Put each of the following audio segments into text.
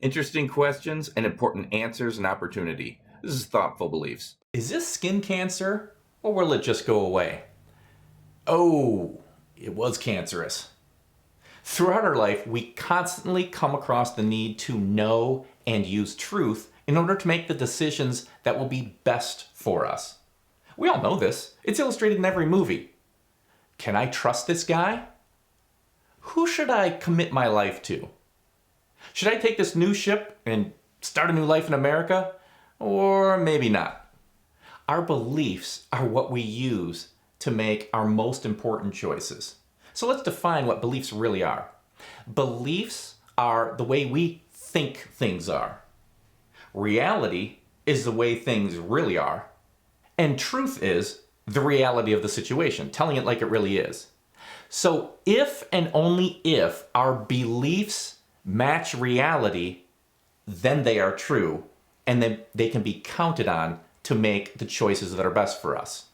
Interesting questions and important answers and opportunity. This is Thoughtful Beliefs. Is this skin cancer, or will it just go away? Oh, it was cancerous. Throughout our life, we constantly come across the need to know and use truth in order to make the decisions that will be best for us. We all know this. It's illustrated in every movie. Can I trust this guy? Who should I commit my life to? Should I take this new ship and start a new life in America? Or maybe not. Our beliefs are what we use to make our most important choices. So let's define what beliefs really are. Beliefs are the way we think things are. Reality is the way things really are. And truth is the reality of the situation, telling it like it really is. So if and only if our beliefs match reality, then they are true, and then they can be counted on to make the choices that are best for us.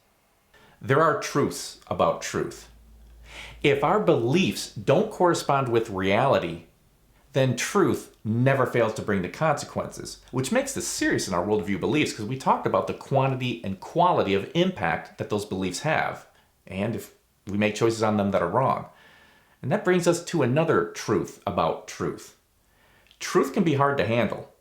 There are truths about truth. If our beliefs don't correspond with reality, then truth never fails to bring the consequences, which makes this serious in our worldview beliefs because we talked about the quantity and quality of impact that those beliefs have, and if we make choices on them that are wrong. And that brings us to another truth about truth. Truth can be hard to handle.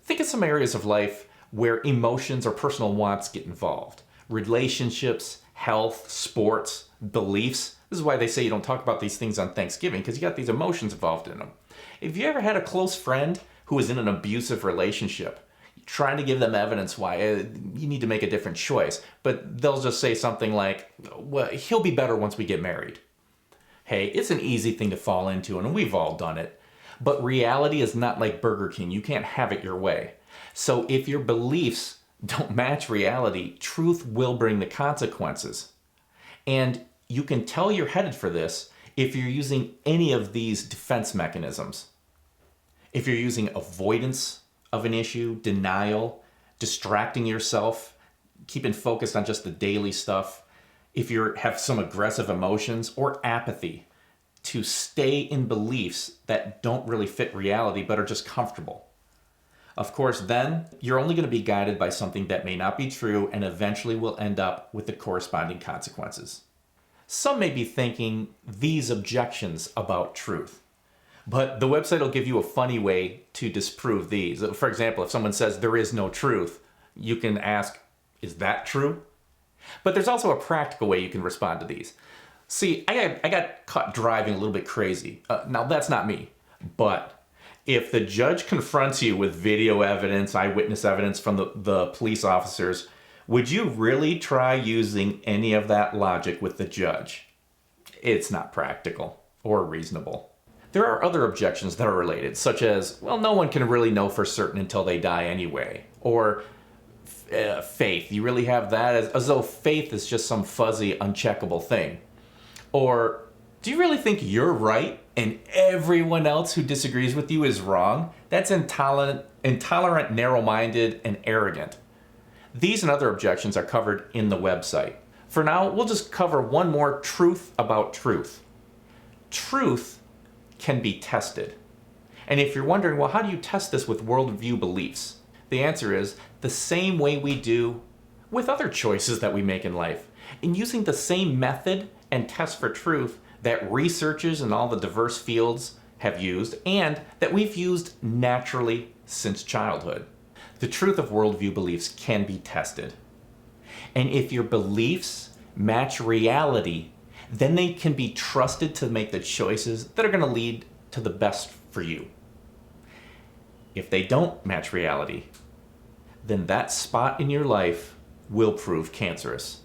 Think of some areas of life where emotions or personal wants get involved. Relationships, health, sports, beliefs. This is why they say you don't talk about these things on Thanksgiving, because you got these emotions involved in them. If you ever had a close friend who was in an abusive relationship, trying to give them evidence why you need to make a different choice, but they'll just say something like, well, he'll be better once we get married. Hey, it's an easy thing to fall into, and we've all done it. But reality is not like Burger King. You can't have it your way. So if your beliefs don't match reality, truth will bring the consequences. And you can tell you're headed for this if you're using any of these defense mechanisms. If you're using avoidance of an issue, denial, distracting yourself, keeping focused on just the daily stuff, if you have some aggressive emotions, or apathy, to stay in beliefs that don't really fit reality but are just comfortable. Of course, then you're only going to be guided by something that may not be true and eventually will end up with the corresponding consequences. Some may be thinking these objections about truth, but the website will give you a funny way to disprove these. For example, if someone says there is no truth, you can ask, is that true? But there's also a practical way you can respond to these. See, I got caught driving a little bit crazy. Now, that's not me. But if the judge confronts you with video evidence, eyewitness evidence from the police officers, would you really try using any of that logic with the judge? It's not practical or reasonable. There are other objections that are related, such as, well, no one can really know for certain until they die anyway. Or faith. You really have that as though faith is just some fuzzy, uncheckable thing. Or do you really think you're right and everyone else who disagrees with you is wrong? That's intolerant, narrow-minded, and arrogant. These and other objections are covered in the website. For now, we'll just cover one more truth about truth. Truth can be tested. And if you're wondering, well, how do you test this with worldview beliefs? The answer is the same way we do with other choices that we make in life. In using the same method and test for truth that researchers in all the diverse fields have used and that we've used naturally since childhood. The truth of worldview beliefs can be tested. And if your beliefs match reality, then they can be trusted to make the choices that are going to lead to the best for you. If they don't match reality, then that spot in your life will prove cancerous.